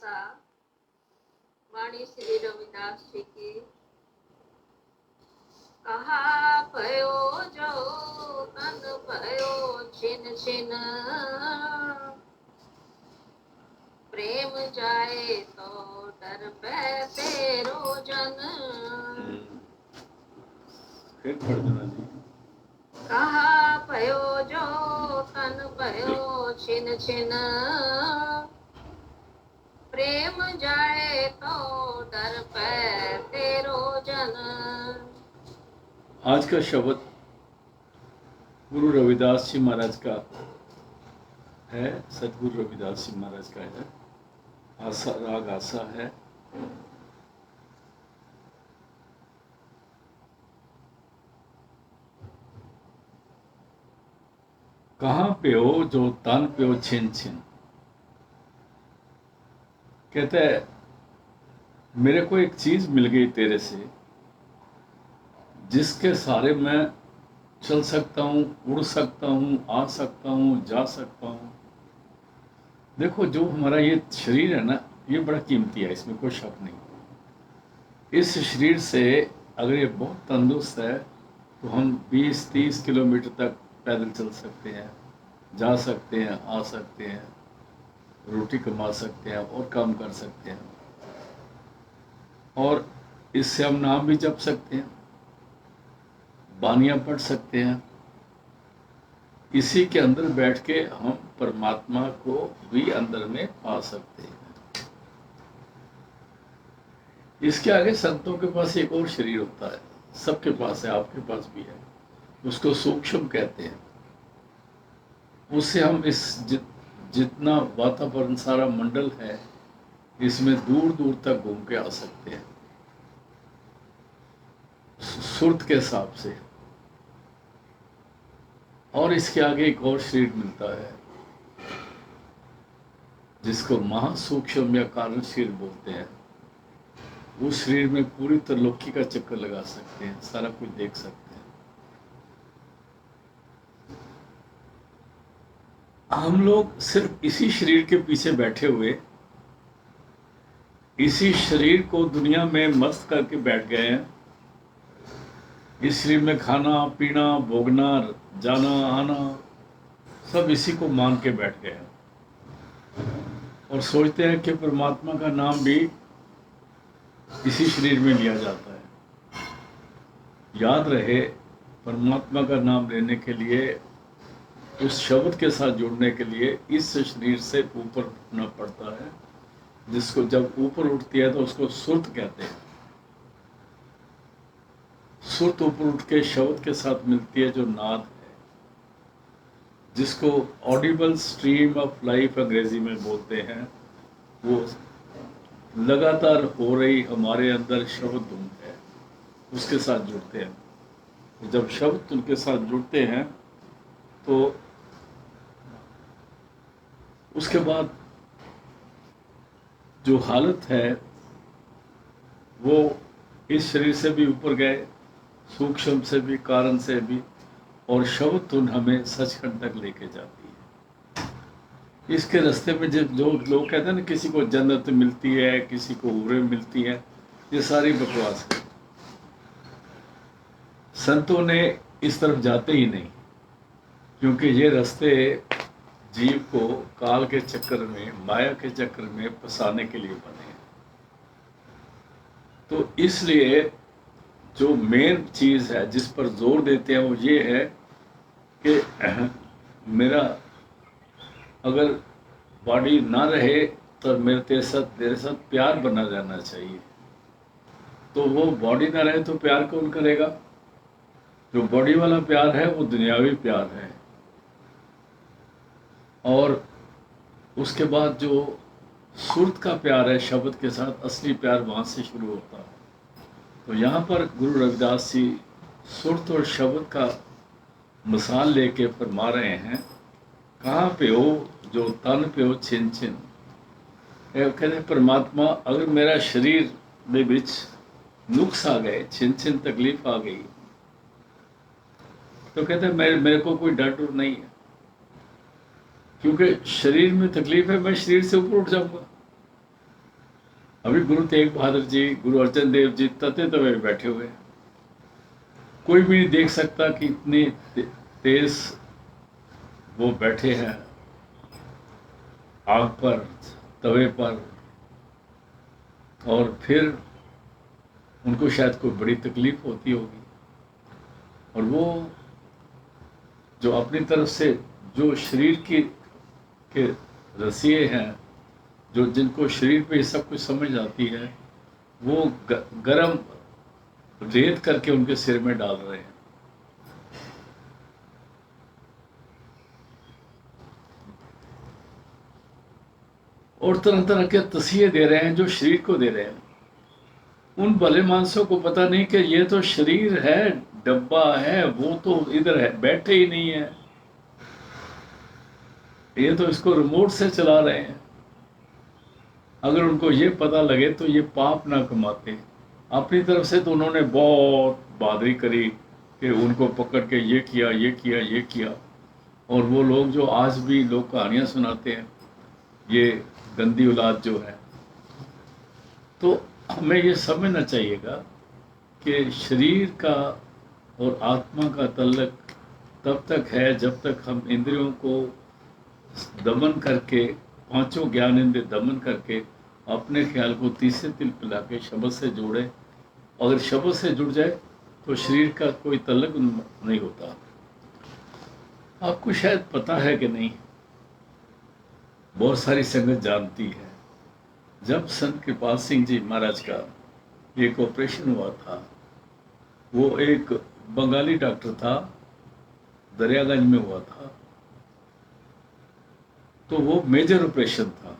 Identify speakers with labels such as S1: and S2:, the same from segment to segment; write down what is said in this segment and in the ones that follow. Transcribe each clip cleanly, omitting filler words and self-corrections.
S1: गासा वाणी श्री रविदास जी की। कहा भयो जो तन भयो छिन छिन, प्रेम जाए तो डर पे तेरो जन।
S2: फिर पढ़ देना जी।
S1: कहा भयो जो तन भयो छिन छिन, प्रेम जाए तो डर पे तेरो जन।
S2: आज का शब्द गुरु रविदास जी महाराज का है, सतगुरु रविदास जी महाराज का है। आसा राग आसा है। कहाँ पे हो जो तन पे हो छिन छिन। कहता है मेरे को एक चीज मिल गई तेरे से, जिसके सहारे मैं चल सकता हूँ, उड़ सकता हूँ, आ सकता हूँ, जा सकता हूँ। देखो जो हमारा ये शरीर है ना, ये बड़ा कीमती है, इसमें कोई शक नहीं। इस शरीर से अगर ये बहुत तंदुरुस्त है तो हम 20-30 किलोमीटर तक पैदल चल सकते हैं, जा सकते हैं, आ सकते हैं, रोटी कमा सकते हैं और काम कर सकते हैं, और इससे हम नाम भी जप सकते हैं, बानियां पढ़ सकते हैं। इसी के अंदर बैठ के हम परमात्मा को भी अंदर में पा सकते हैं। इसके आगे संतों के पास एक और शरीर होता है, सबके पास है, आपके पास भी है, उसको सूक्ष्म कहते हैं। उससे हम इस जितना वातावरण सारा मंडल है, इसमें दूर दूर तक घूम के आ सकते हैं सुरत के हिसाब से। और इसके आगे एक और शरीर मिलता है जिसको महासूक्ष्म या कारण शरीर बोलते हैं। उस शरीर में पूरी त्रिलोकी का चक्कर लगा सकते हैं, सारा कुछ देख सकते हैं। हम लोग सिर्फ इसी शरीर के पीछे बैठे हुए इसी शरीर को दुनिया में मस्त करके बैठ गए हैं। इस शरीर में खाना पीना, भोगना, जाना आना सब इसी को मान के बैठ गए हैं, और सोचते हैं कि परमात्मा का नाम भी इसी शरीर में लिया जाता है। याद रहे, परमात्मा का नाम लेने के लिए, उस शब्द के साथ जुड़ने के लिए इस शरीर से ऊपर उठना पड़ता है, जिसको जब ऊपर उठती है तो उसको सुरत कहते हैं। सुरत ऊपर उठ के शब्द के साथ मिलती है, जो नाद है, जिसको ऑडिबल स्ट्रीम ऑफ लाइफ अंग्रेजी में बोलते हैं। वो लगातार हो रही हमारे अंदर शब्द धुन है, उसके साथ जुड़ते हैं। जब शब्द उनके साथ जुड़ते हैं तो उसके बाद जो हालत है वो इस शरीर से भी ऊपर गए, सूक्ष्म से भी, कारण से भी, और शब्द धुन हमें सचखंड तक लेके जाती है। इसके रास्ते में जो लोग कहते हैं ना, किसी को जन्नत मिलती है, किसी को हूरें मिलती हैं, ये सारी बकवास है। संतों ने इस तरफ जाते ही नहीं, क्योंकि ये रास्ते जीव को काल के चक्कर में, माया के चक्कर में फंसाने के लिए बने हैं। तो इसलिए जो मेन चीज है जिस पर जोर देते हैं वो ये है कि मेरा अगर बॉडी ना रहे तो मेरे तेरे साथ प्यार बना रहना चाहिए। तो वो बॉडी ना रहे तो प्यार कौन करेगा? जो बॉडी वाला प्यार है वो दुनियावी प्यार है, और उसके बाद जो सुरत का प्यार है शब्द के साथ, असली प्यार वहां से शुरू होता है। तो यहाँ पर गुरु रविदास जी सुरत और शब्द का मिसाल लेके फरमा रहे हैं, कहाँ पे हो जो तन पे हो छिन छिन। कहते हैं परमात्मा, अगर मेरा शरीर में बीच नुक्स आ गए, छिन छिन तकलीफ आ गई, तो कहते हैं मेरे को कोई डर डर नहीं है, क्योंकि शरीर में तकलीफ है, मैं शरीर से ऊपर उठ जाऊंगा। अभी गुरु तेग बहादुर जी, गुरु अर्जन देव जी तते तवे बैठे हुए हैं। कोई भी नहीं देख सकता कि इतनी तेज वो बैठे हैं आग पर, तवे पर, और फिर उनको शायद कोई बड़ी तकलीफ होती होगी, और वो जो अपनी तरफ से जो शरीर के रसिए हैं, जो जिनको शरीर पे सब कुछ समझ आती है, वो गरम रेत करके उनके सिर में डाल रहे हैं। और तरह तरह के तस्वीर दे रहे हैं जो शरीर को दे रहे हैं। उन भले मानसों को पता नहीं कि ये तो शरीर है, डब्बा है, वो तो इधर है, बैठे ही नहीं है, ये तो इसको रिमोट से चला रहे हैं। अगर उनको ये पता लगे तो ये पाप ना कमाते। अपनी तरफ से तो उन्होंने बहुत बहादुरी करी कि उनको पकड़ के ये किया, ये किया, ये किया। और वो लोग जो आज भी लोग कहानियां सुनाते हैं, ये गंदी औलाद जो है, तो हमें ये समझना चाहिएगा कि शरीर का और आत्मा का तल्लक तब तक है जब तक हम इंद्रियों को दमन करके, पांचों ज्ञान इंद्रिय दमन करके अपने ख्याल को तीसरे तिल पिला के शब्द से जोड़े। अगर शब्द से जुड़ जाए तो शरीर का कोई तल्लक नहीं होता। आपको शायद पता है कि नहीं, बहुत सारी संगत जानती है, जब संत कृपाल सिंह जी महाराज का एक ऑपरेशन हुआ था, वो एक बंगाली डॉक्टर था, दरियागंज में हुआ था, तो वो मेजर ऑपरेशन था।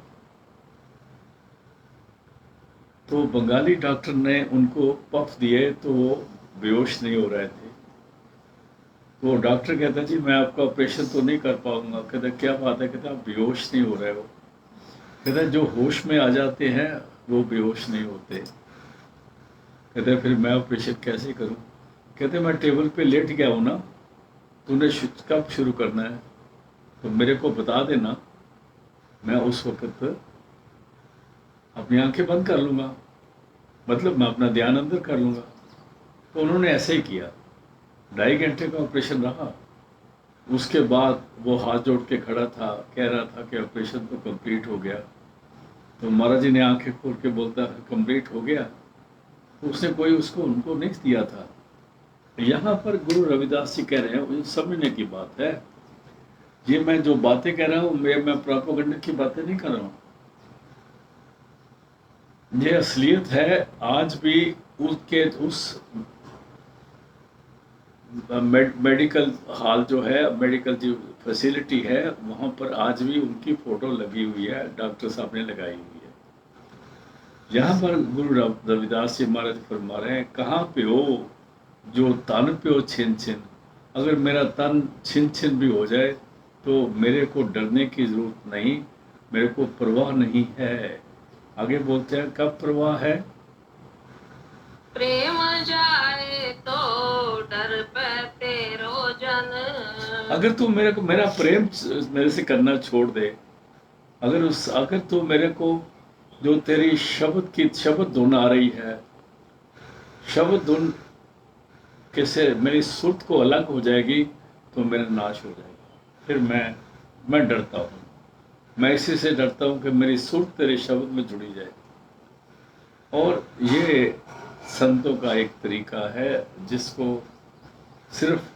S2: तो बंगाली डॉक्टर ने उनको पफ दिए तो वो बेहोश नहीं हो रहे थे। तो डॉक्टर कहता जी मैं आपका ऑपरेशन तो नहीं कर पाऊंगा। कहता क्या बात है? कहता आप बेहोश नहीं हो रहे हो। कहता जो होश में आ जाते हैं वो बेहोश नहीं होते। कहते फिर मैं ऑपरेशन कैसे करूं? कहते मैं टेबल पे लेट गया हूं ना, तूने कब शुरू करना है तो मेरे को बता देना, मैं उस वक्त अपनी आंखें बंद कर लूंगा, मतलब मैं अपना ध्यान अंदर कर लूंगा। तो उन्होंने ऐसे ही किया। 2.5 घंटे का ऑपरेशन रहा। उसके बाद वो हाथ जोड़ के खड़ा था, कह रहा था कि ऑपरेशन तो कंप्लीट हो गया। तो महाराज जी ने आंखें खोल के बोलता है कंप्लीट हो गया। तो उसने कोई उसको उनको नहीं दिया था। यहाँ पर गुरु रविदास जी कह रहे हैं, वो समझने की बात है। ये मैं जो बातें कह रहा हूँ, मैं प्रोपेगेंडा की बातें नहीं कर रहा हूँ। ये असलियत है। आज भी उस मेडिकल हॉल जो है, मेडिकल जो फैसिलिटी है, वहाँ पर आज भी उनकी फोटो लगी हुई है, डॉक्टर साहब ने लगाई हुई है। यहाँ पर गुरु रविदास जी महाराज फरमा रहे हैं, कहाँ पे हो जो तन पे हो छिन छिन। अगर मेरा तन छिन छिन भी हो जाए तो मेरे को डरने की जरूरत नहीं, मेरे को परवाह नहीं है। आगे बोलते हैं कब परवाह है?
S1: प्रेम जाए तो डर पे तेरो जन।
S2: अगर तू मेरा प्रेम मेरे से करना छोड़ दे, अगर तू मेरे को जो तेरी शब्द धुन आ रही है, शब्द धुन कैसे मेरी सुर्त को अलग हो जाएगी तो मेरा नाश हो जाएगा। फिर मैं डरता हूँ। मैं इसी से डरता हूँ कि मेरी सुर्त तेरे शब्द में जुड़ी जाए। और ये संतों का एक तरीका है जिसको सिर्फ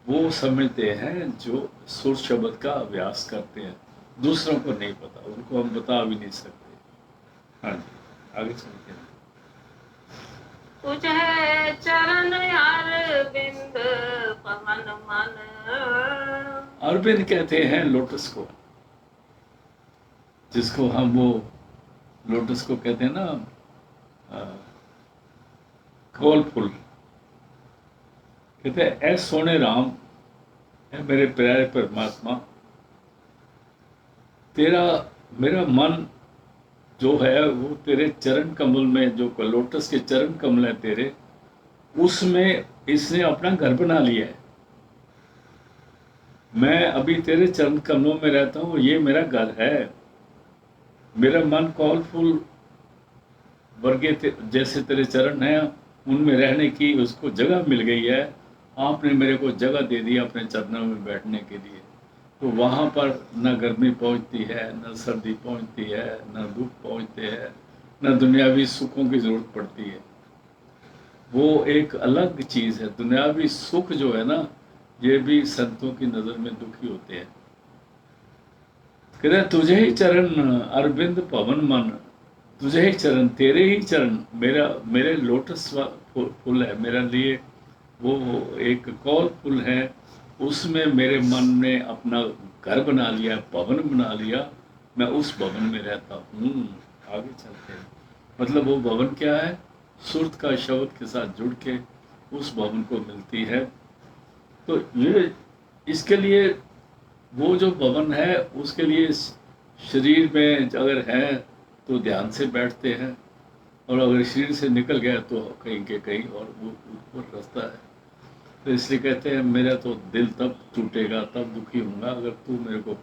S2: वो समझते हैं जो सुर शब्द का अभ्यास करते हैं, दूसरों को नहीं पता, उनको हम बता भी नहीं सकते। हाँ जी, आगे चलते हैं।
S1: तुझे चरण अरविंद पवन मन।
S2: अरविंद कहते हैं लोटस को, जिसको हम वो लोटस को कहते हैं ना, कमल फूल। कहते हैं ऐ सोने राम, है मेरे प्यारे परमात्मा, तेरा मेरा मन जो है वो तेरे चरण कमल में, जो लोटस के चरण कमल है तेरे, उसमें इसने अपना घर बना लिया है। मैं अभी तेरे चरण कमलों में रहता हूँ, ये मेरा घर है। मेरा मन कॉलफुल वर्गे जैसे तेरे चरण हैं, उनमें रहने की उसको जगह मिल गई है। आपने मेरे को जगह दे दी अपने चरणों में बैठने के लिए। तो वहाँ पर न गर्मी पहुँचती है, न सर्दी पहुँचती है, न दुख पहुँचते हैं, न दुनियावी सुखों की जरूरत पड़ती है। वो एक अलग चीज़ है। दुनियावी सुख जो है ना, ये भी संतों की नज़र में दुखी होते हैं। कह रहे तुझे ही चरण अरविंद पवन मन, तुझे ही चरण, तेरे ही चरण, मेरा मेरे लोटस फूल है मेरे लिए। वो एक कौल फूल है, उसमें मेरे मन ने अपना घर बना लिया, भवन बना लिया। मैं उस भवन में रहता हूँ। आगे चलते हैं। मतलब वो भवन क्या है? सुरत का शब्द के साथ जुड़ के उस भवन को मिलती है। तो ये इसके लिए वो जो भवन है, उसके लिए शरीर में अगर है तो ध्यान से बैठते हैं, और अगर शरीर से निकल गया तो कहीं के कहीं और वो ऊपर रास्ता है। तो इसलिए कहते हैं मेरा तो दिल तब टूटेगा, तब दुखी होऊंगा अगर तू मेरे को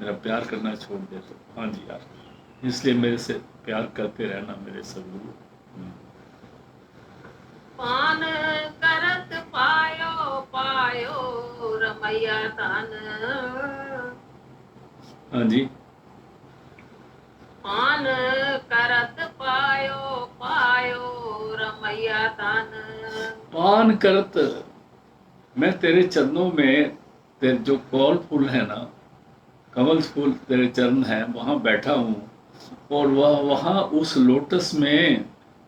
S2: मेरा प्यार करना छोड़ दे तो। हाँ जी यार, इसलिए मेरे से प्यार करते रहना मेरे सदगुरु।
S1: पान करत पायो पायो रमैया तन,
S2: हाँ जी।
S1: पान करत पायो पायो रमैया तन।
S2: पान करत, मैं तेरे चरणों में, तेरे जो कौल फूल है ना, कमल फूल तेरे चरण है, वहाँ बैठा हूँ। और वह वहाँ उस लोटस में,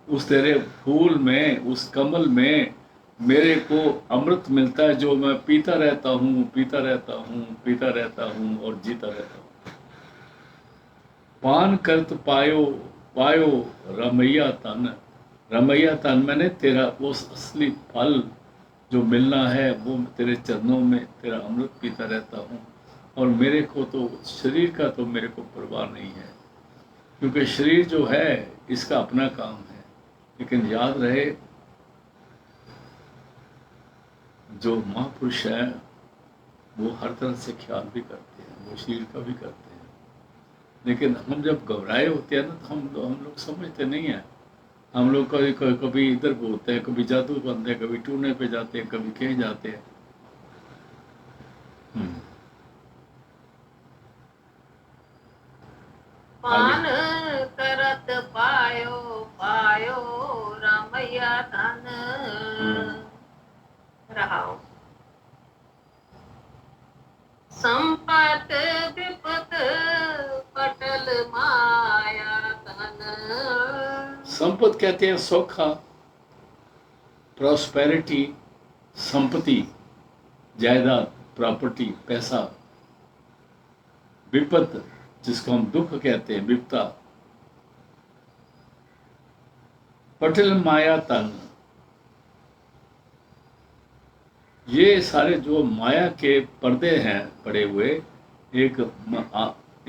S2: उस तेरे फूल में, उस कमल में मेरे को अमृत मिलता है, जो मैं पीता रहता हूँ, पीता रहता हूँ, पीता रहता हूँ और जीता रहता हूँ। पान करत पायो पायो रमैया तन, रमैया तन मैंने तेरा उस असली फल जो मिलना है, वो तेरे चरणों में तेरा अमृत पीता रहता हूँ। और मेरे को तो शरीर का तो मेरे को परवाह नहीं है, क्योंकि शरीर जो है इसका अपना काम है। लेकिन याद रहे, जो महापुरुष है वो हर तरह से ख्याल भी करते हैं, वो शरीर का भी करते हैं। लेकिन हम जब घबराए होते हैं ना, तो हम लोग समझते नहीं हैं। हम लोग कभी इधर बोलते हैं, कभी जादू बनते हैं, कभी टूने पे जाते हैं, कभी कहीं जाते हैं।
S1: पान करत पायो पायो रमैया तन। रहाओ। संपत विपत पटल माया तन।
S2: संपत कहते हैं सौखा, प्रॉस्पेरिटी, संपत्ति, जायदाद, प्रॉपर्टी, पैसा। विपत जिसको हम दुख कहते हैं, विपता। पटल माया तन, ये सारे जो माया के पर्दे हैं पड़े हुए, एक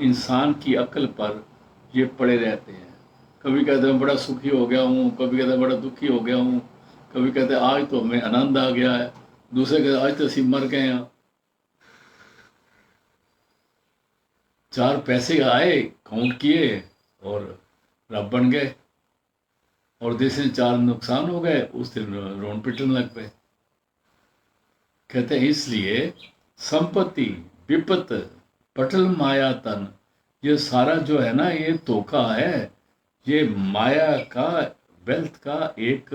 S2: इंसान की अक्ल पर ये पड़े रहते हैं। कभी कहते हैं बड़ा सुखी हो गया हूँ, कभी कहते हैं बड़ा दुखी हो गया हूँ, कभी कहते हैं आज तो हमें आनंद आ गया है, दूसरे कहते आज तो असी मर गए हैं। चार पैसे आए, काउंट किए और रब बन गए, और जिस दिन चार नुकसान हो गए उस दिन रोन पिटने लग पे। कहते हैं इसलिए संपत्ति, विपत, पटल माया तन, ये सारा जो है ना, ये धोखा है। ये माया का, वेल्थ का एक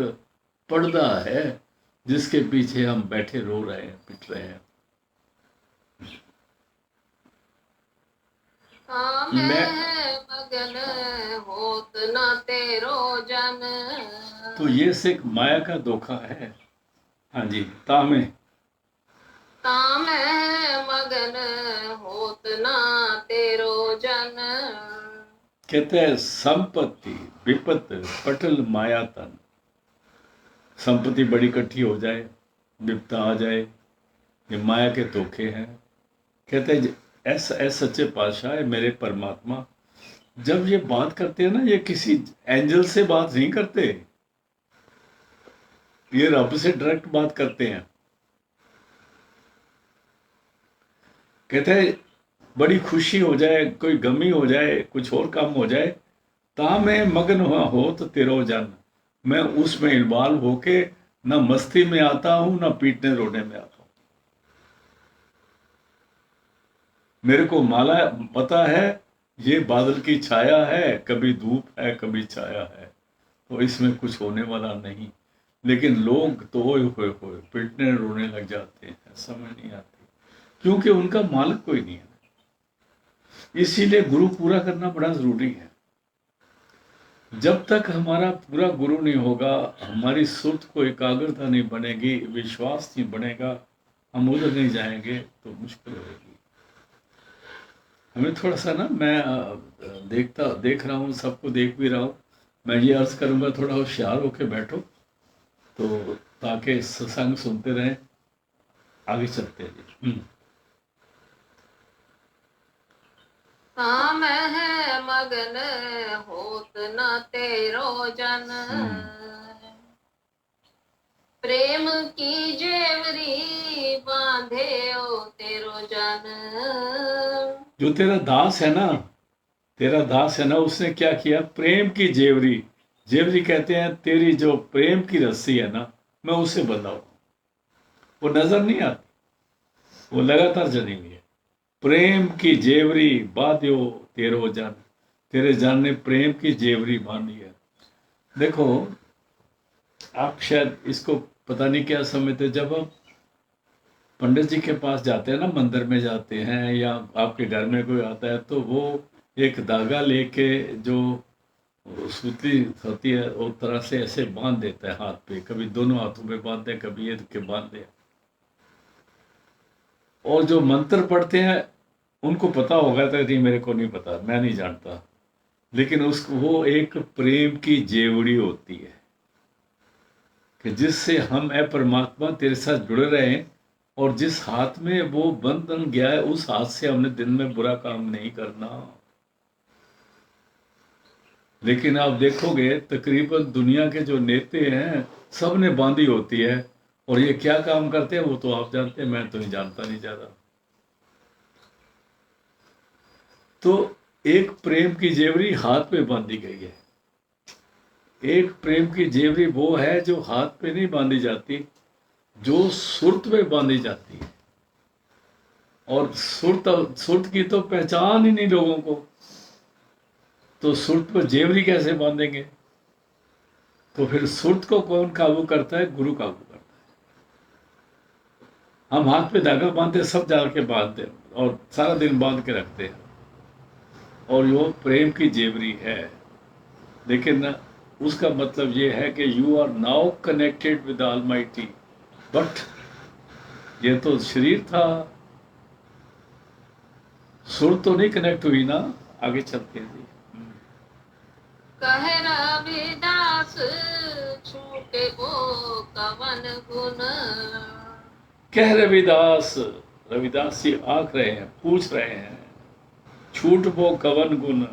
S2: पर्दा है, जिसके पीछे हम बैठे रो रहे हैं, पिट रहे हैं।
S1: मैं मगन होत न तेरो जन।
S2: तो ये सिर्फ माया का धोखा है। हाँ जी, तामे
S1: मगन होत न तेरो जन।
S2: कहते हैं संपत्ति, विपत, पटल माया तन। संपत्ति बड़ी इकट्ठी हो जाए, विपता आ जाए, ये माया के धोखे हैं। कहते हैं ऐसा सच्चे पातशाह है मेरे परमात्मा, जब ये बात करते हैं ना, ये किसी एंजल से बात नहीं करते, ये रब से डायरेक्ट बात करते हैं। कहते हैं बड़ी खुशी हो जाए, कोई गमी हो जाए, कुछ और काम हो जाए, ता मैं मगन हुआ हो तो तेरो जन, मैं उसमें इन्वॉल्व होके ना मस्ती में आता हूं ना पीटने रोने में आता हूं। मेरे को माला पता है ये बादल की छाया है, कभी धूप है कभी छाया है, तो इसमें कुछ होने वाला नहीं। लेकिन लोग तो होए पीटने रोने लग जाते हैं, समझ नहीं आती, क्योंकि उनका मालिक कोई नहीं है। इसीलिए गुरु पूरा करना बड़ा जरूरी है। जब तक हमारा पूरा गुरु नहीं होगा, हमारी सुर्त को एकाग्रता नहीं बनेगी, विश्वास नहीं बनेगा, हम उधर नहीं जाएंगे तो मुश्किल होगी। हमें थोड़ा सा ना, मैं देख रहा हूँ, सबको देख भी रहा हूँ, मैं ये अर्ज करूंगा थोड़ा होशियार होके बैठो, तो ताकि सत्संग सुनते रहें, आगे चलते हैं जी।
S1: काम है मगन होत न तेरो जन, प्रेम की जेवरी बांधे ओ तेरो जन।
S2: जो तेरा दास है ना, तेरा दास है ना, उसने क्या किया, प्रेम की जेवरी, जेवरी कहते हैं तेरी जो प्रेम की रस्सी है ना, मैं उससे बंधा हूं। वो नजर नहीं आती, वो लगातार जनी हुई है। प्रेम की जेवरी बांध्यो तेरो जन, तेरे जन ने प्रेम की जेवरी बांधी है। देखो, आप शायद इसको पता नहीं क्या समझते, जब आप पंडित जी के पास जाते हैं ना, मंदिर में जाते हैं या आपके घर में कोई आता है, तो वो एक धागा लेके जो सूतली होती है वो तरह से ऐसे बांध देता है हाथ पे, कभी दोनों हाथों पे बांध दे, कभी ये के बांध दे। और जो मंत्र पढ़ते हैं उनको पता होगा, तो नहीं मेरे को नहीं पता, मैं नहीं जानता, लेकिन उसको वो एक प्रेम की जेवड़ी होती है कि जिससे हम ए परमात्मा तेरे साथ जुड़े रहें, और जिस हाथ में वो बंधन गया है उस हाथ से हमने दिन में बुरा काम नहीं करना। लेकिन आप देखोगे तकरीबन दुनिया के जो नेते हैं सब ने बांधी होती है, और ये क्या काम करते हैं वो तो आप जानते हैं, मैं तो नहीं जानता नहीं ज्यादा। तो एक प्रेम की जेवरी हाथ पे बांधी गई है। एक प्रेम की जेवरी वो है जो हाथ पे नहीं बांधी जाती, जो सुर्त में बांधी जाती है। और सुर्त की तो पहचान ही नहीं लोगों को, तो सुर्त पर जेवरी कैसे बांधेंगे? तो फिर सुर्त को कौन काबू करता है? गुरु काबू करता है। हम हाथ पे धागा बांधते, सब जाके बांधते और सारा दिन बांध के रखते हैं, और वो प्रेम की जेवरी है। लेकिन उसका मतलब ये है कि you are now connected with almighty, but ये तो शरीर था, सुर तो नहीं कनेक्ट हुई ना। आगे चलते हैं जी।
S1: कह रविदास छूटे वो कवन गुण,
S2: कह रविदास, रविदास जी आंक रहे हैं, पूछ रहे हैं, छूट वो कवन गुण,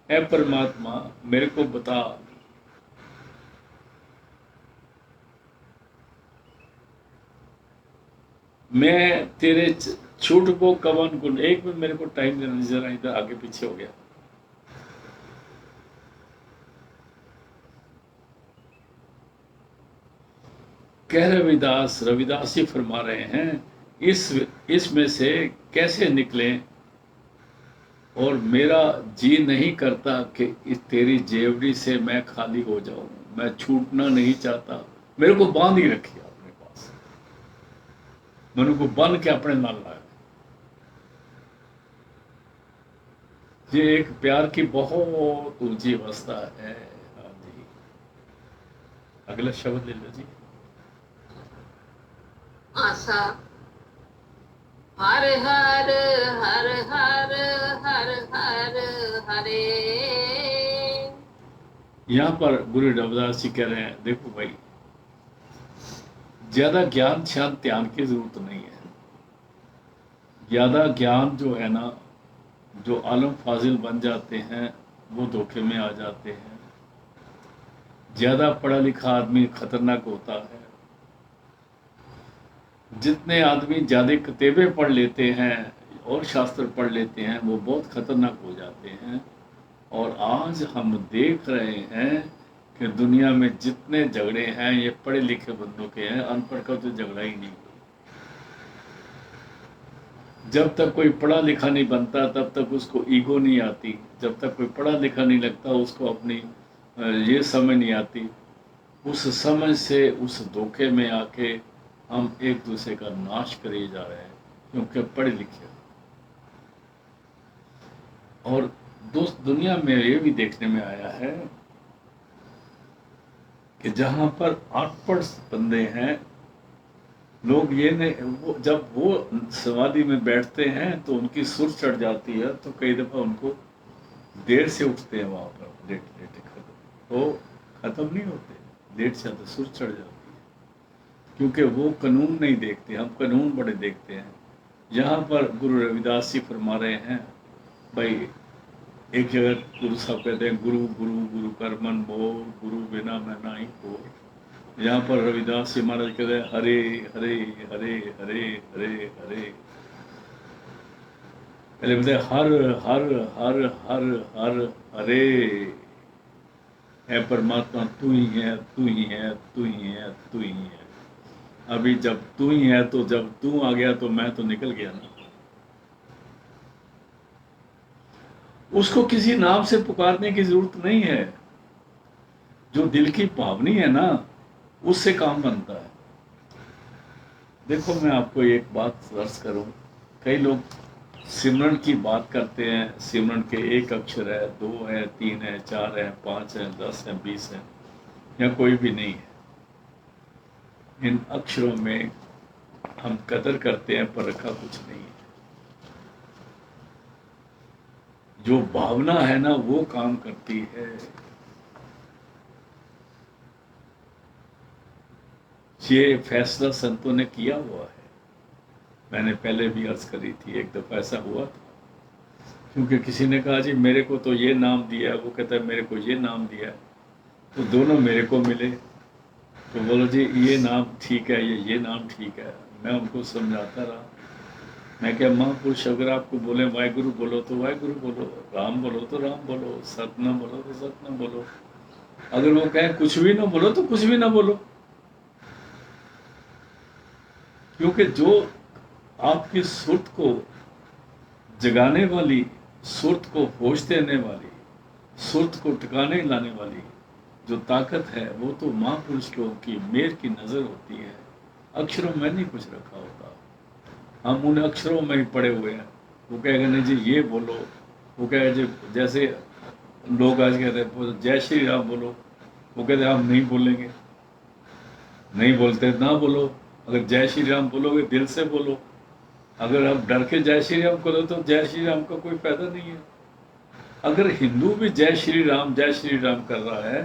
S2: है परमात्मा मेरे को बता, मैं तेरे छूट वो कवन गुण। एक मिनट मेरे को टाइम देना, जरा इधर आगे पीछे हो गया। कह रविदास, रविदास जी फरमा रहे हैं, इसमें से कैसे निकले, और मेरा जी नहीं करता कि इस तेरी जेवड़ी से मैं खाली हो जाऊं, मैं छूटना नहीं चाहता। मेरे को बांध ही रखी अपने पास, मेरे को बंद के अपने नाल लाया। ये एक प्यार की बहुत ऊंची अवस्था है। हाँ जी, अगला शब्द ले लो जी।
S1: आशा हर हर हर हर हर हर हरे।
S2: यहाँ पर गुरु रविदास जी कह रहे हैं, देखो भाई, ज्यादा ज्ञान शांत ध्यान की जरूरत नहीं है। ज्यादा ज्ञान जो है ना, जो आलम फाजिल बन जाते हैं वो धोखे में आ जाते हैं। ज्यादा पढ़ा लिखा आदमी खतरनाक होता है। जितने आदमी ज्यादा किताबें पढ़ लेते हैं और शास्त्र पढ़ लेते हैं वो बहुत खतरनाक हो जाते हैं। और आज हम देख रहे हैं कि दुनिया में जितने झगड़े हैं ये पढ़े लिखे बंदों के हैं, अनपढ़ का तो झगड़ा ही नहीं। जब तक कोई पढ़ा लिखा नहीं बनता तब तक उसको ईगो नहीं आती, जब तक कोई पढ़ा लिखा नहीं लगता उसको अपनी ये समझ नहीं आती। उस समझ से उस धोखे में आके हम एक दूसरे का नाश करे जा रहे हैं, क्योंकि पढ़े लिखे। और दोस्त, दुनिया में ये भी देखने में आया है कि जहां पर अनपढ़ बंदे हैं, लोग ये नहीं, वो जब वो समाधि में बैठते हैं तो उनकी सुर चढ़ जाती है, तो कई दफा उनको देर से उठते हैं, वहां पर लेट लेटे खत्म नहीं होते, लेट से तो सुर चढ़ जाती है, क्योंकि वो कानून नहीं देखते। हम कानून बड़े देखते हैं। यहाँ पर गुरु रविदास जी फरमा रहे हैं, भाई एक जगह गुरु साहब कहते हैं, गुरु गुरु गुरु कर मन मोर, गुरु बिना मैं नाही कोर। यहाँ पर रविदास जी महाराज कहते हैं, हरे हरे हरे हरे हरे हरे। पहले बोलते हर हर हर हर हर हरे। है परमात्मा, तू ही है, तू ही है, तू ही है, तू ही है। अभी जब तू ही है, तो जब तू आ गया तो मैं तो निकल गया ना। उसको किसी नाम से पुकारने की जरूरत नहीं है। जो दिल की भावनी है ना, उससे काम बनता है। देखो, मैं आपको एक बात अर्ज करूं, कई लोग सिमरन की बात करते हैं। सिमरन के एक अक्षर है, 2 है, 3 है, 4 है, 5 है, 10 है, 20 है, या कोई भी नहीं है। इन अक्षरों में हम कदर करते हैं, पर रखा कुछ नहीं है। जो भावना है ना, वो काम करती है। ये फैसला संतों ने किया हुआ है। मैंने पहले भी अर्ज करी थी, एक दफा ऐसा हुआ था, क्योंकि किसी ने कहा जी मेरे को तो ये नाम दिया है, वो कहता है मेरे को ये नाम दिया है, तो दोनों मेरे को मिले, तो बोलो जी ये नाम ठीक है, ये नाम ठीक है। मैं उनको समझाता रहा। मैं क्या, महापुरुष अगर आपको बोले वाहिगुरु बोलो तो वाहिगुरु बोलो, राम बोलो तो राम बोलो, सतनाम बोलो तो सतनाम बोलो। अगर वो कहें कुछ भी ना बोलो तो कुछ भी ना बोलो, क्योंकि जो आपकी सुर्त को जगाने वाली, सुर्त को होश देने वाली, सुर्त को ठिकाने लाने वाली जो ताकत है, वो तो महापुरुषों की मेहर की नजर होती है। अक्षरों में नहीं कुछ रखा होता, हम उन अक्षरों में ही पड़े हुए हैं। वो कहेगा नहीं जी ये बोलो, वो कहेगा जी, जैसे लोग आज कहते हैं जय श्री राम बोलो, वो कहते हैं हम नहीं बोलेंगे, नहीं बोलते ना बोलो। अगर जय श्री राम बोलोगे दिल से बोलो, अगर आप डर के जय श्री राम करो तो जय श्री राम का कोई फायदा नहीं है। अगर हिंदू भी जय श्री राम कर रहा है,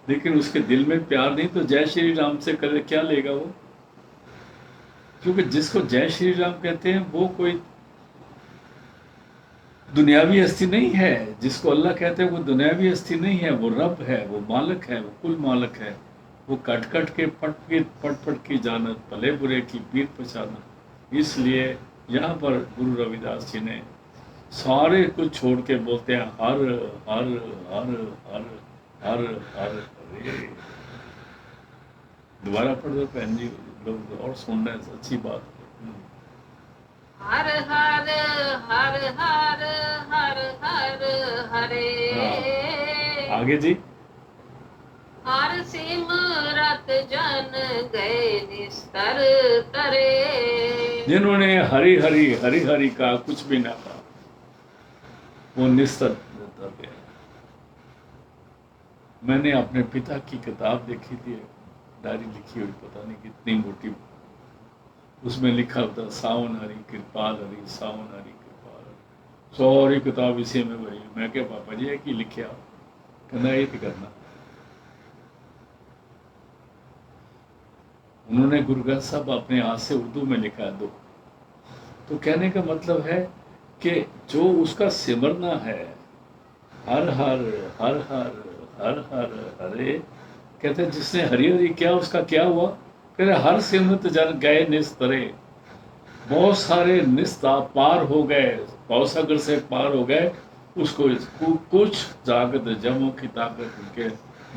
S2: लेकिन उसके दिल में प्यार नहीं, तो जय श्री राम से करे क्या लेगा वो? क्योंकि जिसको जय श्री राम कहते हैं वो कोई दुनियावी हस्ती नहीं है। जिसको अल्लाह कहते हैं वो दुनियावी हस्ती नहीं है, वो रब है, वो मालिक है, वो कुल मालिक है। वो कट कट के पट की जानत, भले बुरे की पीर पहचानत। इसलिए यहाँ पर गुरु रविदास जी ने सारे कुछ छोड़ के बोलते हैं हर हर हर हर हर हर हरे। दोबारा पढ़ दो बहन जी, लोग और सुन रहे हैं, अच्छी बात है।
S1: हर हर हर हर हर हर हरे।
S2: आगे जी।
S1: हर सिमरत जन गए निस्तर तरे।
S2: जिन्होंने हरि हरि हरि हरि का कुछ भी ना कहा, वो निस्तर तर गए। मैंने अपने पिता की किताब देखी थी, डायरी लिखी हुई, पता नहीं कितनी मोटी, उसमें लिखा होता सावन हरि कृपाल हरि, सावन हरि कृपाल हरि। सारी किताब इसी में भरी। मैं क्या पापा जी है कि लिखिया, कहना ये करना। उन्होंने गुरु ग्रंथ साहब अपने हाथ से उर्दू में लिखा है 2। तो कहने का मतलब है कि जो उसका सिमरना है, हर हर हर हर हर हर हरे, कहते हैं जिसने हरि हरि किया उसका क्या हुआ? कहते हर सिमरत जन गए निस्तरे। बहुत सारे निस्ता पार हो गए, भवसागर से पार हो गए, उसको कुछ जागत जमों की ताकत उनके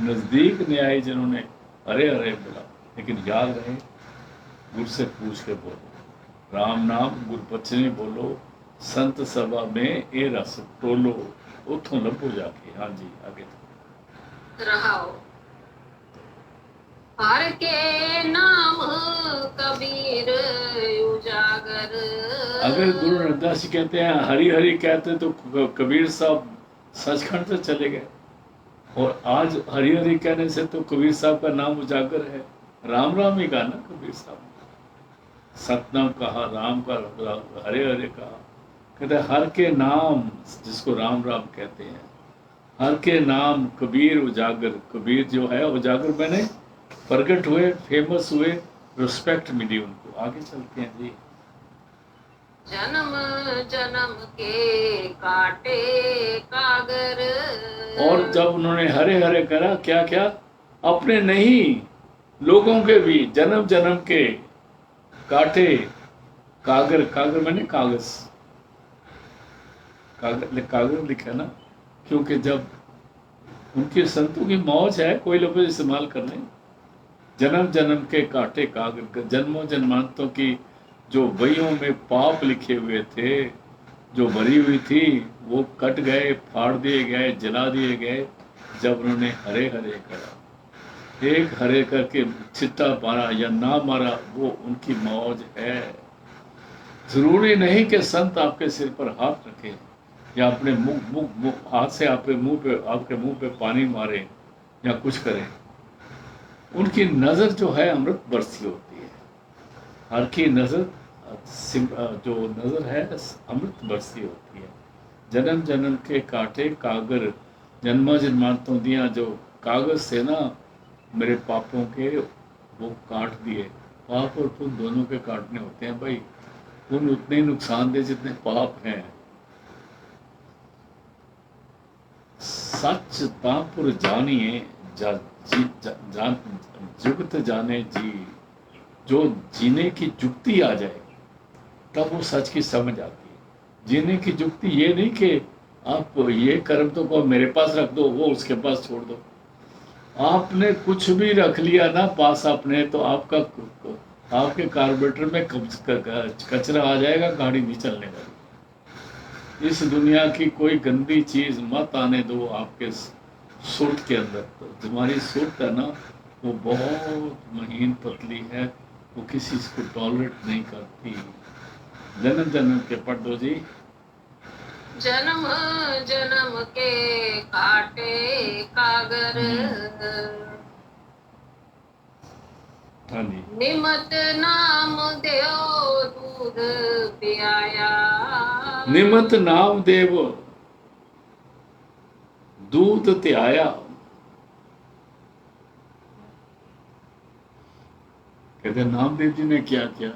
S2: नजदीक ने आई जिन्होंने अरे अरे बोला। लेकिन याद रहे, गुरु से पूछ के बोलो, राम नाम गुरबचने बोलो, संत सभा में ए रस टोलो, उथों लभो जाके। हाँ जी, आगे
S1: रहाओ। हर के नाम कबीर उजागर।
S2: अगर गुरु रविदास जी कहते हैं हरि हरि कहते तो कबीर साहब सचखंड से चले गए, और आज हरि हरि कहने से तो कबीर साहब का नाम उजागर है। राम राम ही कहा ना कबीर साहब, सतनाम कहा, राम का हरे हरे कहा। कहते हैं हर के नाम, जिसको राम राम कहते हैं, हर के नाम कबीर उजागर। कबीर जो है उजागर मैंने प्रकट हुए, फेमस हुए, रिस्पेक्ट मिली उनको। आगे चलते हैं जी।
S1: जन्म जन्म के काटे कागर।
S2: और जब उन्होंने हरे हरे करा, क्या क्या, अपने नहीं लोगों के भी जन्म जन्म के काटे कागर। कागर मैंने कागज, कागर लिखा ना, क्योंकि जब उनके संतों की मौज है, कोई लफ्ज इस्तेमाल कर लें। जन्म जन्म के काटे कागर, जन्मों जन्मांतों की जो बहियों में पाप लिखे हुए थे, जो भरी हुई थी, वो कट गए, फाड़ दिए गए, जला दिए गए जब उन्होंने हरे हरे करा। एक हरे करके छिट्टा मारा या ना मारा, वो उनकी मौज है। जरूरी नहीं कि संत आपके सिर पर हाथ रखे या अपने मुंह हाथ से आपके मुंह पे पानी मारे या कुछ करें। उनकी नजर जो है अमृत बरसी होती है। हर की नजर जो नजर है अमृत बरसी होती है। जन्म जन्म के काटे कागर, जन्मा जन्मांतों दिया जो कागज से ना मेरे पापों के, वो काट दिए। पाप और पुण्य दोनों के काटने होते हैं भाई। पुण्य उतने ही नुकसानदेह जितने पाप हैं। सच तापुर जानिए जुगत जाने जी। जो जीने की जुक्ति आ जाए तब वो सच की समझ आती है। जीने की जुक्ति ये नहीं कि आप ये कर्म तो को मेरे पास रख दो, वो उसके पास छोड़ दो। आपने कुछ भी रख लिया ना पास अपने, तो आपके कार्बोरेटर में कचरा आ जाएगा, गाड़ी नहीं चलने वाली। इस दुनिया की कोई गंदी चीज मत आने दो आपके सुर्त के अंदर। तो तुम्हारी सुर्त है ना, वो बहुत महीन पतली है, वो किसी को टॉलरेट नहीं करती। जन्म जन्म के पढ़ दो जी।
S1: जन्म जन्म के काटे कागर।
S2: हाँ जी।
S1: निमत नाम देव दूध पियाया।
S2: निमत नाम देव दूध त्याया। कहते नामदेव जी ने क्या किया?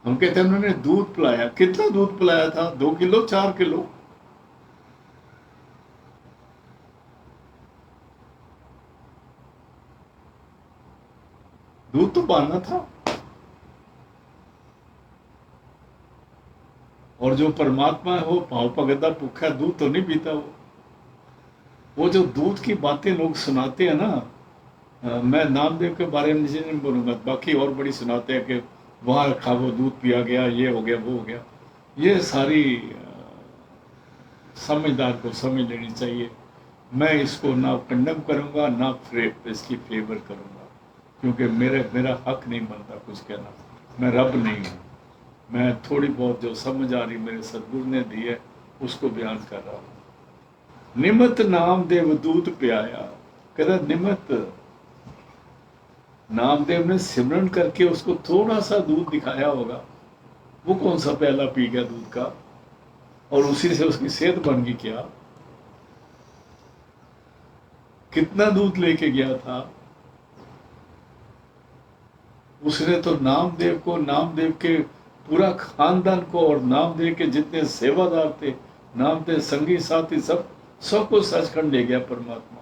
S2: हम कहते हैं उन्होंने दूध पिलाया। कितना दूध पिलाया था? 2 किलो 4 किलो? दूध तो पाना था। और जो परमात्मा है वो भाव पगदा भूखा दूध तो नहीं पीता। वो जो दूध की बातें लोग सुनाते हैं ना, मैं नामदेव के बारे में नहीं बोलूंगा, बाकी और बड़ी सुनाते हैं कि वहां रखा वो दूध पिया गया, ये हो गया, वो हो गया। ये सारी समझदार को समझ लेनी चाहिए। मैं इसको ना कंडम करूंगा ना इसकी फेवर करूंगा, क्योंकि मेरा हक नहीं बनता कुछ कहना। मैं रब नहीं हूँ। मैं थोड़ी बहुत जो समझ आ रही मेरे सदगुरु ने दी है उसको बयान कर रहा हूँ। निमत नामदेव दूध पियाया। कहता निमत नामदेव ने सिमरन करके उसको थोड़ा सा दूध दिखाया होगा। वो कौन सा प्याला पी गया दूध का, और उसी से उसकी सेहत बन गई क्या? कितना दूध लेके गया था उसने? तो नामदेव को, नामदेव के पूरा खानदान को, और नामदेव के जितने सेवादार थे, नामदेव संगी साथी, सबको सचखंड ले गया परमात्मा।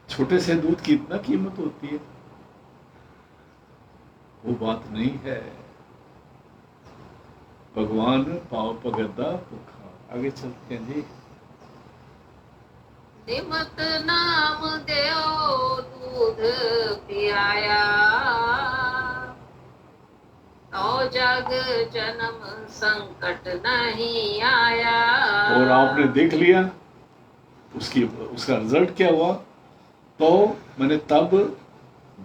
S2: छोटे से दूध की इतना कीमत होती है? वो बात नहीं है। भगवान पाव पगदा भूखा। आगे चलते हैं जी।
S1: निमत नाम देओ दूध पियाया, तो जग जन्म संकट नहीं आया।
S2: और आपने देख लिया उसका रिजल्ट क्या हुआ। तो मैंने तब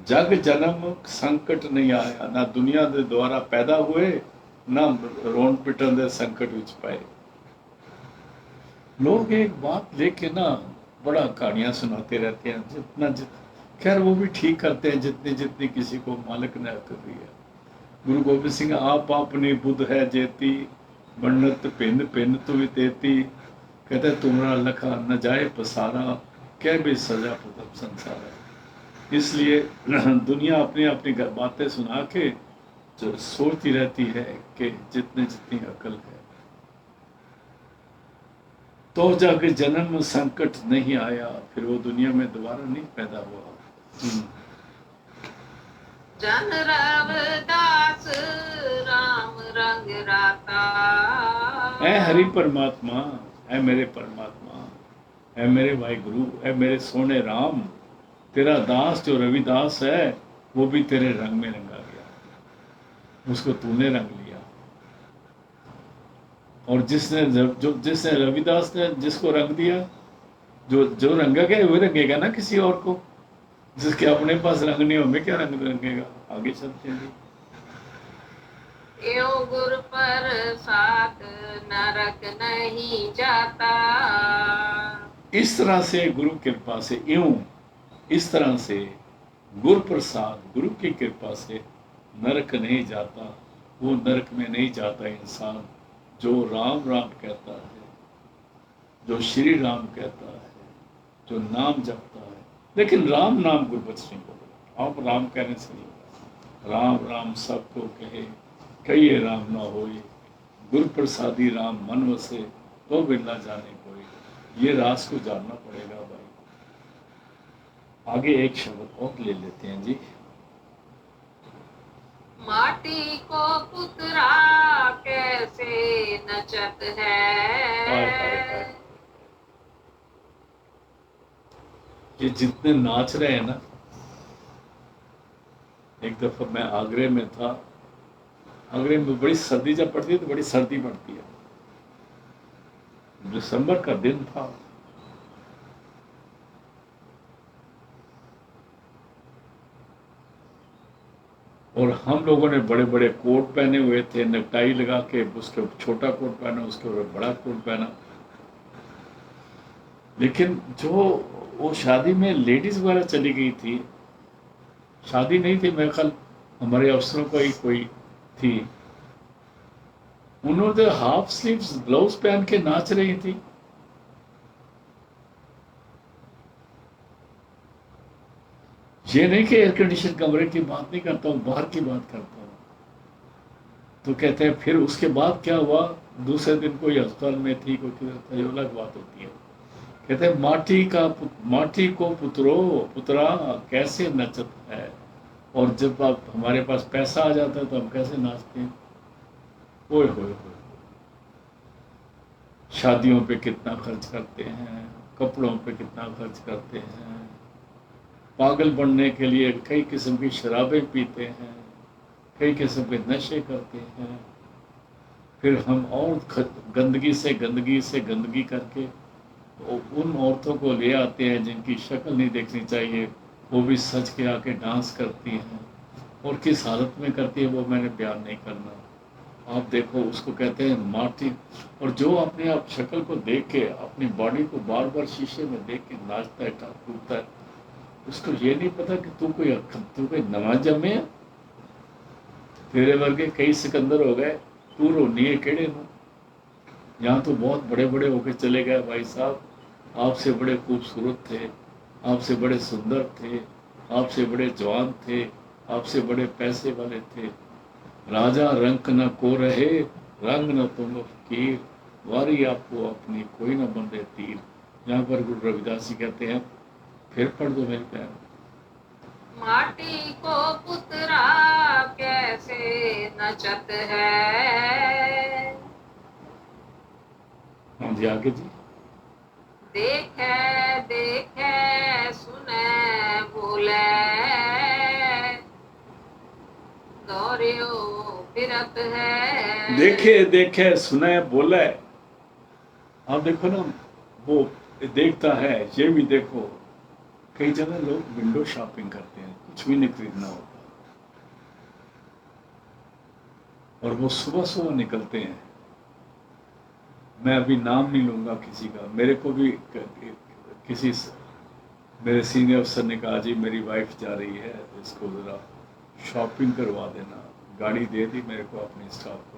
S2: जग जन्म संकट नहीं आया, ना दुनिया के द्वारा पैदा हुए, ना रोन पिटन दे संकट विच पाए। लोग एक बात लेके ना बड़ा कहानियां सुनाते रहते हैं, खैर वो भी ठीक करते हैं जितनी जितनी किसी को मालिक ने कर दी है। गुरु गोबिंद सिंह आप अपनी बुद्ध है जेती, बन्नत भिन्न भिन्न तुम तेती, कहते तुमरा लखा न जाए पसारा, कह भी सजा पुतम संसारा। इसलिए दुनिया अपनी अपनी बातें सुना के जो सोचती रहती है कि जितने जितनी अकल है, तो जाके जन्म संकट नहीं आया, फिर वो दुनिया में दोबारा नहीं पैदा हुआ।
S1: जन रविदास राम रंग राता,
S2: ऐ हरि परमात्मा, ऐ मेरे परमात्मा, ऐ मेरे वाहिगुरु, ऐ मेरे सोने राम, तेरा दास जो रविदास है वो भी तेरे रंग में रंगा गया, उसको तूने रंग लिया। और जिसने रविदास ने जिसको रंग दिया, जो रंगा गया वो रंगेगा ना किसी और को। जिसके अपने पास रंग नहीं, हमें क्या रंग रंगेगा। आगे चलते हैं जी।
S1: यो गुरु प्रसाद नरक नहीं जाता,
S2: इस तरह से गुरु कृपा से, इस तरह से गुरु प्रसाद, गुरु की कृपा से नरक नहीं जाता। वो नरक में नहीं जाता इंसान जो राम राम कहता है, जो श्री राम कहता है, जो नाम जपता है। लेकिन राम नाम गुरबचन नहीं बोलो, आप राम कहने से नहीं होगा। राम राम सबको कहे, कहिए राम ना होए, गुरु प्रसादी राम मन वसे, तो बिरला जाने कोई। ये रास को जानना पड़ेगा भाई। आगे एक शब्द और ले लेते हैं जी।
S1: माटी को पुतरा कैसे नचत है,
S2: ये जितने नाच रहे हैं ना, एक दफा मैं आगरे में था। आगरे में बड़ी सर्दी जब पड़ती है तो बड़ी सर्दी पड़ती है। दिसंबर का दिन था, और हम लोगों ने बड़े बड़े कोट पहने हुए थे, नेकटाई लगा के, उसके छोटा कोट पहना, उसके ऊपर बड़ा कोट पहना। लेकिन जो वो शादी में लेडीज वगैरह चली गई थी, शादी नहीं थी, मेरे ख्याल हमारे अफसरों का ही कोई थी, उन्होंने हाफ स्लीव्स ब्लाउज पहन के नाच रही थी। ये नहीं कि एयर कंडीशन कमरे की बात नहीं करता हूँ, बाहर की बात करता हूँ। तो कहते हैं फिर उसके बाद क्या हुआ, दूसरे दिन कोई अस्पताल में थी, कोई किधर था, ये अलग बात होती है। कहते हैं माटी को पुतरा कैसे नचत है। और जब आप हमारे पास पैसा आ जाता है तो हम कैसे नाचते हैं। ओए होए होए, शादियों पे कितना खर्च करते हैं, कपड़ों पे कितना खर्च करते हैं, पागल बनने के लिए कई किस्म की शराबें पीते हैं, कई किस्म के नशे करते हैं। फिर हम और गंदगी से गंदगी करके उन औरतों को ले आते हैं जिनकी शक्ल नहीं देखनी चाहिए, वो भी सच के आके डांस करती हैं। और किस हालत में करती है वो मैंने बयान नहीं करना। आप देखो, उसको कहते हैं माटी। और जो अपने आप शक्ल को देख के, अपनी बॉडी को बार बार शीशे में देख के नाचता है, कूदता है, उसको ये नहीं पता कि तू कोई नवाज जमे है। तेरे वर्गे कई सिकंदर हो गए, तू रोनी है केड़े नू। यहाँ तो बहुत बड़े बड़े होके चले गए भाई साहब, आपसे बड़े खूबसूरत थे, आपसे बड़े सुंदर थे, आपसे बड़े जवान थे, आपसे बड़े पैसे वाले थे। राजा रंक न को रहे, रंग न तुम फकीर, वारी आपको अपनी कोई न बंदे तीर। यहाँ पर गुरु रविदास जी कहते हैं, फिर पढ़ दो मेरे प्यार।
S1: माटी को पुतरा कैसे नचत है,
S2: जी आगे जी।
S1: देखे देखे सुने बोले दौड़ियो फिरत है।
S2: देखे देखे सुने बोले। आप देखो ना, वो देखता है, ये भी देखो। कई जगह लोग विंडो शॉपिंग करते हैं, कुछ भी नहीं खरीदना होता, और वो सुबह सुबह निकलते हैं। मैं अभी नाम नहीं लूंगा किसी का, मेरे को भी किसी मेरे सीनियर अफसर ने कहा जी मेरी वाइफ जा रही है, इसको ज़रा शॉपिंग करवा देना। गाड़ी दे दी मेरे को अपने स्टाफ को।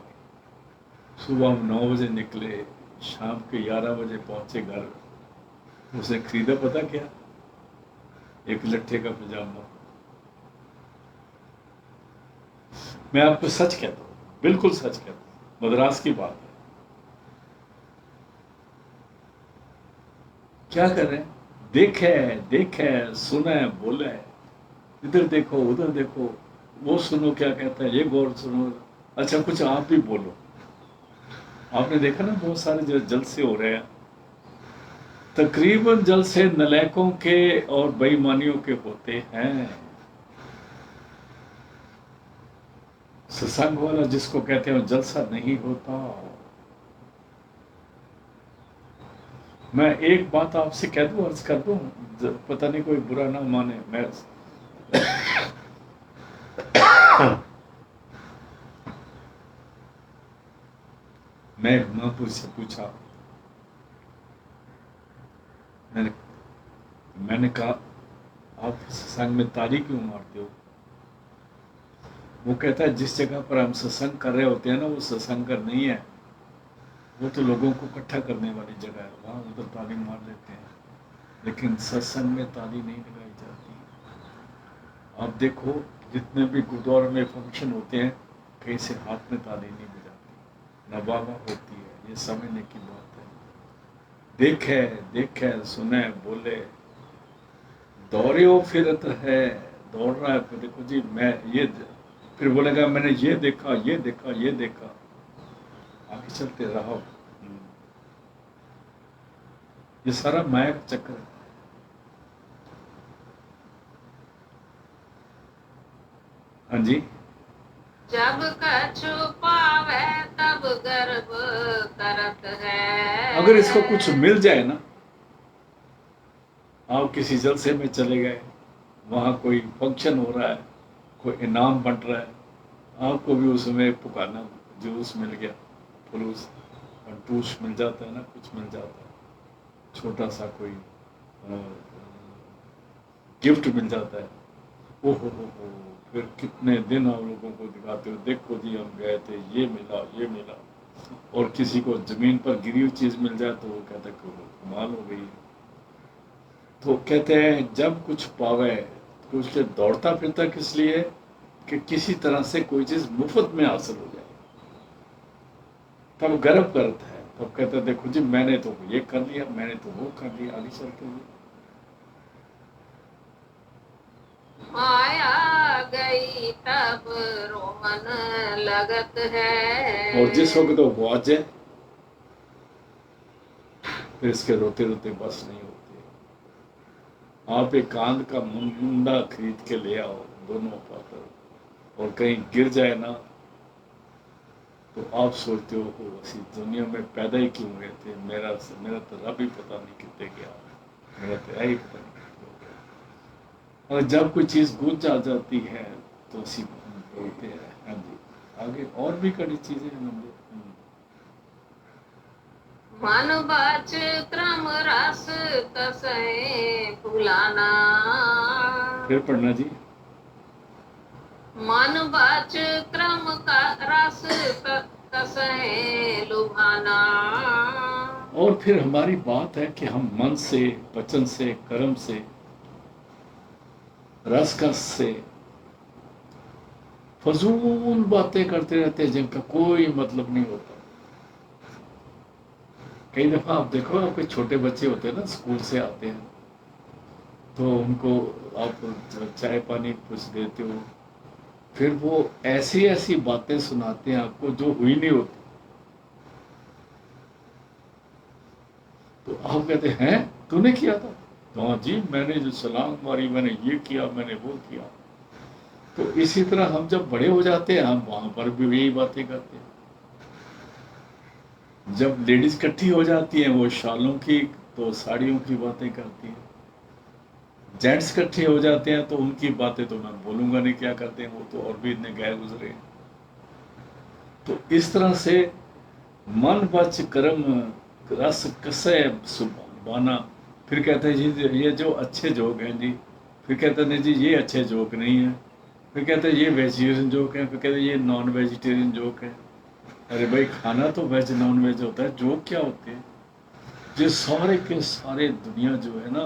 S2: सुबह हम 9 बजे निकले, शाम के 11 बजे पहुंचे घर। उसने खरीदा पता क्या? एक लट्ठे का पजामा। मैं आपको सच कहता हूँ, बिल्कुल सच कहता हूँ, मद्रास की बात है। क्या कर रहे हैं? देखे देखे सुने बोले, इधर देखो उधर देखो, वो सुनो क्या कहता है, ये गौर सुनो। अच्छा कुछ आप भी बोलो। आपने देखा ना बहुत सारे जो जलसे हो रहे हैं, तकरीबन जलसे नलायकों के और बेईमानियों के होते हैं। सत्संग वाला जिसको कहते हैं जलसा नहीं होता। मैं एक बात आपसे कह दूं, अर्ज कर दूं, पता नहीं कोई बुरा ना माने। मैं महापुरुष से पूछा, मैंने कहा आप सत्संग में ताली क्यों मारते हो? वो कहता है जिस जगह पर हम सत्संग कर रहे होते हैं ना, वो सत्संग कर नहीं है, वो तो लोगों को इकट्ठा करने वाली जगह है, वहाँ उधर ताली मार लेते हैं, लेकिन सत्संग में ताली नहीं लगाई जाती। आप देखो जितने भी गुरुद्वारों में फंक्शन होते हैं, कहीं से हाथ में ताली नहीं बजाती, न बाबा होती है। ये समझने की बात है। देखे देखे सुने बोले दौड़ियो फिरत है, दौड़ रहा है। तो देखो जी मैं ये, फिर बोलेगा मैंने ये देखा ये देखा ये देखा, आगे चलते रहो। ये सारा माया का चक्कर है। हाँ जी।
S1: जब कछु पावे तब गर्व करत है।
S2: अगर इसको कुछ मिल जाए ना, आप किसी जलसे में चले गए, वहां कोई फंक्शन हो रहा है, कोई इनाम बंट रहा है, आपको भी उसमें पुकारना, जूस मिल गया, फलूस टूस मिल जाता है ना, कुछ मिल जाता है, छोटा सा कोई गिफ्ट मिल जाता है। ओहो हो, फिर कितने दिन आप लोगों को दिखाते हो, देखो जी हम गए थे, ये मिला ये मिला। और किसी को जमीन पर गिरी हुई चीज मिल जाए तो वो कहता है कमाल हो गई। तो कहते हैं जब कुछ पावे तो उसके दौड़ता फिरता किस लिए? कि किसी तरह से कोई चीज मुफ्त में हासिल हो जाए, तब गर्व करता है। तब कहता है देखो जी मैंने तो ये कर लिया, मैंने तो वो कर लिया, आगे चलते हुए।
S1: माया गई तब रोमन लगत है।
S2: और जिस वक्त वो आ जाए फिर इसके रोते रोते बस नहीं होते। आप एक कांद का मुंडा खरीद के ले आओ, दोनों पाकर, और कहीं गिर जाए ना तो आप सोचते हो ऐसी दुनिया में पैदा ही क्यों हुए थे, मेरा तो रब ही पता नहीं कितने गया, मेरा तो यही पता नहीं कितने हो गया। और जब कोई चीज गुज आ जाती है तो ऐसी बोलते हैं। हाँ जी आगे और भी कड़ी चीजें हैं लंबे।
S1: मन बाच क्रम रस तसे फुलाना।
S2: फिर पढ़ना जी।
S1: मन बाच क्रम का रस तसे लुभाना।
S2: और फिर हमारी बात है कि हम मन से, वचन से, कर्म से, रसकस से फजूल बातें करते रहते हैं जिनका कोई मतलब नहीं होता। कई दफा आप देखो, आपके छोटे बच्चे होते हैं ना, स्कूल से आते हैं तो उनको आप चाय पानी कुछ देते हो, फिर वो ऐसी ऐसी बातें सुनाते हैं आपको जो हुई नहीं होती। तो आप कहते हैं तूने किया था? तो हाँ जी, मैंने जो छलांग मारी, मैंने ये किया, मैंने वो किया। तो इसी तरह हम जब बड़े हो जाते हैं, हम वहां पर भी यही बातें करते हैं। जब लेडीज इकट्ठी हो जाती हैं, वो शालों की तो साड़ियों की बातें करती हैं। जेंट्स इकट्ठे हो जाते हैं तो उनकी बातें तो मैं बोलूंगा नहीं क्या करते हैं, वो तो और भी इतने गए गुजरे हैं। तो इस तरह से मन बच कर्म रस कसे सुबाना। फिर कहते हैं जी ये जो अच्छे जोक हैं जी, फिर कहते हैं नहीं जी ये अच्छे जोक नहीं है, फिर कहते हैं ये वेजिटेरियन जोक है, फिर कहते हैं ये नॉन वेजिटेरियन जोक है। अरे भाई, खाना तो वेज नॉन वेज होता है, जोक क्या होते हैं? ये सारे के सारे दुनिया जो है ना,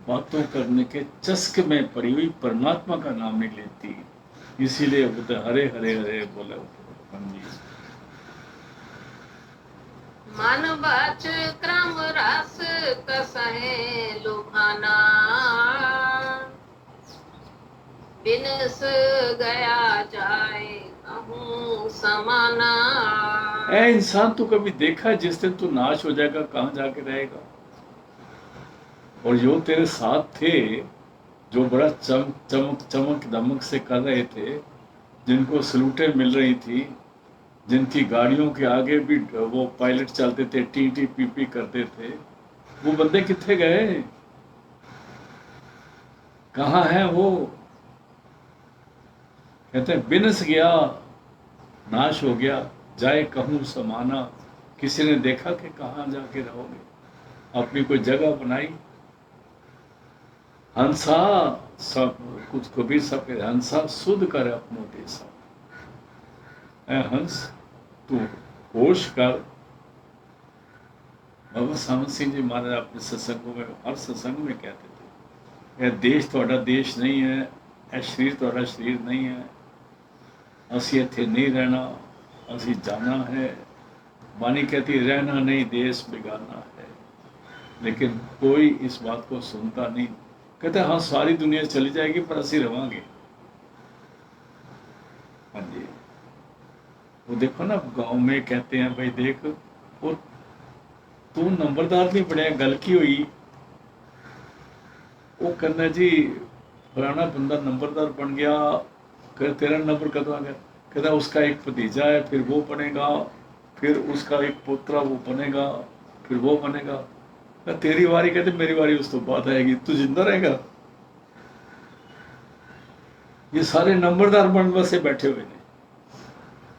S2: बातों करने के चस्क में पड़ी हुई परमात्मा का नाम नहीं लेती, इसीलिए बोलते हरे हरे हरे बोले हाँ जी।
S1: मन बच क्रम रस कसहे लुभाना, बिनस गया जाए कहूँ समाना।
S2: ऐ इंसान, तू कभी देखा है जिस दिन तू नाश हो जाएगा कहाँ जाके रहेगा? और जो तेरे साथ थे, जो बड़ा चमक चमक चमक दमक से कर रहे थे, जिनको सलूटें मिल रही थी, जिनकी गाड़ियों के आगे भी वो पायलट चलते थे, टी टी पी पी करते थे, वो बंदे कितने गए? कहाँ हैं वो? कहते हैं बिनस गया, नाश हो गया, जाए कहूँ समाना। किसी ने देखा कि कहाँ जाके रहोगे? अपनी कोई जगह बनाई? हंसा सब कुछ कबीर सब कहते, हंसा सुध कर अपनों देसा। ऐ हंस, तू होश कर। बाबा सामंत सिंह जी महाराज अपने सत्संगों में, हर सत्संग में कहते थे, यह देश थोड़ा देश नहीं है, यह शरीर थोड़ा शरीर नहीं है, असी इत्थे नहीं रहना, असी जाना है। वाणी कहती रहना नहीं देश बिगाना है, लेकिन कोई इस बात को सुनता नहीं। कहते हाँ सारी दुनिया चली जाएगी पर असी रवांगे। हाँ जी, वो देखो ना गांव में कहते हैं भाई देख, वो तू नंबरदार नहीं बढ़िया, गल की हुई वो करना जी, फलाना बंदा नंबरदार बन गया, तेरा नंबर कदों आ गया? कहता उसका एक भतीजा है, फिर वो बनेगा, फिर उसका एक पोतरा वो बनेगा, फिर वो बनेगा। तेरी बारी, कहते मेरी बारी उस तो बात आएगी, तू जिंदा रहेगा। ये सारे नंबरदार बन से बैठे हुए ने।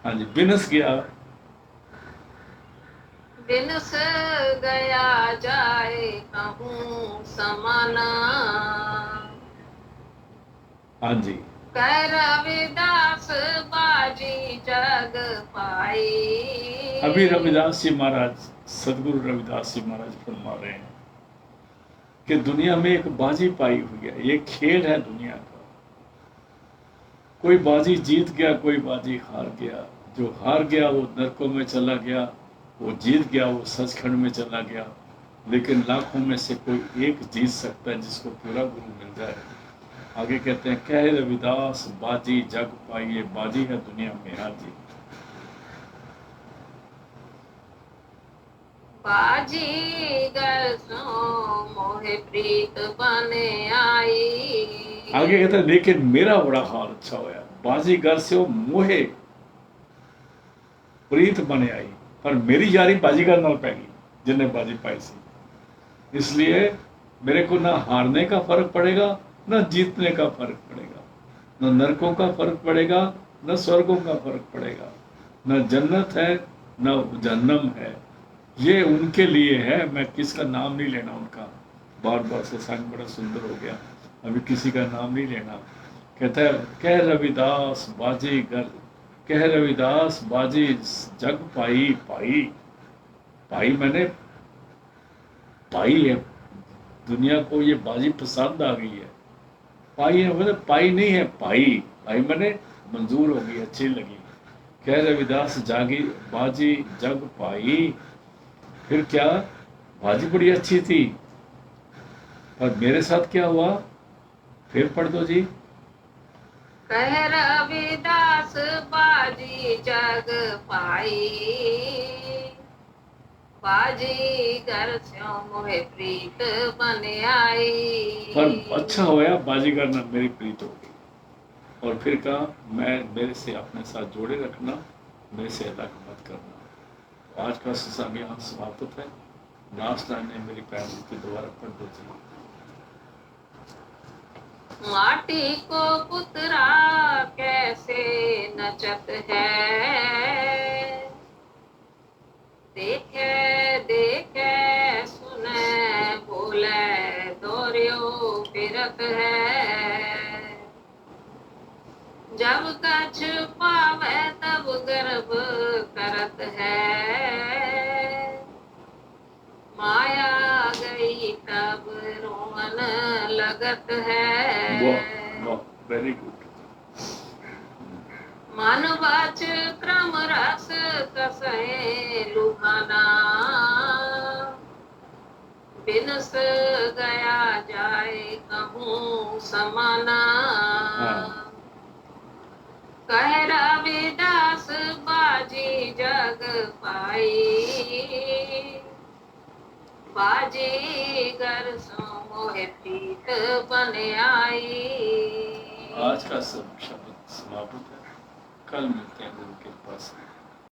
S2: हाँ जी, बिनस गया,
S1: बिनस गया जाए कहूँ समाना।
S2: हाँ जी,
S1: कह रविदास बाजी जग पाई।
S2: अभी रविदास जी महाराज, सदगुरु रविदास जी महाराज फरमा रहे हैं कि दुनिया में एक बाजी पाई हुई है, ये खेल है दुनिया का। कोई बाजी जीत गया, कोई बाजी हार गया। जो हार गया वो नरकों में चला गया, वो जीत गया वो सचखंड में चला गया। लेकिन लाखों में से कोई एक जीत सकता है जिसको पूरा गुरु मिल जाए। आगे कहते हैं कह रविदास बाजी जग पाई, ये बाजी है दुनिया में। हाँ जी,
S1: बाजीगर सो मोहे प्रीत बने आई।
S2: आगे कहते हैं लेकिन मेरा बड़ा हाल अच्छा होया, बाजीगर से वो मोहे प्रीत बने आई, पर मेरी यारी बाजीगर नाल पै गई जिन्हें बाजी पाई सी। इसलिए मेरे को ना हारने का फर्क पड़ेगा, ना जीतने का फर्क पड़ेगा, ना नरकों का फर्क पड़ेगा, ना स्वर्गों का फर्क पड़ेगा, ना जन्नत है ना जन्नम है। ये उनके लिए है, मैं किसका नाम नहीं लेना उनका। बार बार सत्संग बड़ा सुंदर हो गया, अभी किसी का नाम नहीं लेना। कहता है कह रविदास बाजी घर, कह रविदास बाजी जग पाई। पाई पाई मैंने पाई है, दुनिया को ये बाजी पसंद आ गई है। पाई है मतलब पाई नहीं है, पाई पाई मैंने मंजूर हो गई, अच्छी लगी। कह रविदास जागी बाजी जग पाई। फिर क्या, बाजी बड़ी अच्छी थी, पर मेरे साथ क्या हुआ? फिर पढ़ दो जी।
S1: कह रविदास बाजी जग पाई। बाजीगर स्यो मोहे प्रीत बन आई।
S2: पर अच्छा होया बाजीगर ना मेरी प्रीत हो गई। और फिर कहा मैं मेरे से अपने साथ जोड़े रखना, मेरे से अलग मत करना। तो आज का सत्संग यहाँ समाप्त है। लास्ट लाइन है मेरी फैमिली की, दोबारा पढ़ दो जी।
S1: माटी को पुतरा कैसे नचत है, देखे देखे सुने बोले दोरियो फिरत है। जब कछ पावे तब गर्व करत है, माया गई तब रोवन लगत है।
S2: वाह, वेरी गुड।
S1: मानवाच क्रम रस कसहे लुभाना, बिनस गया जाए कहूँ समाना। कह रविदास बाजी जग पाई, बाजीगर सो मोहे प्रीत बन आई।
S2: आज का सब शब्द समाप्त है। कल मिलते हैं गुरु के पास।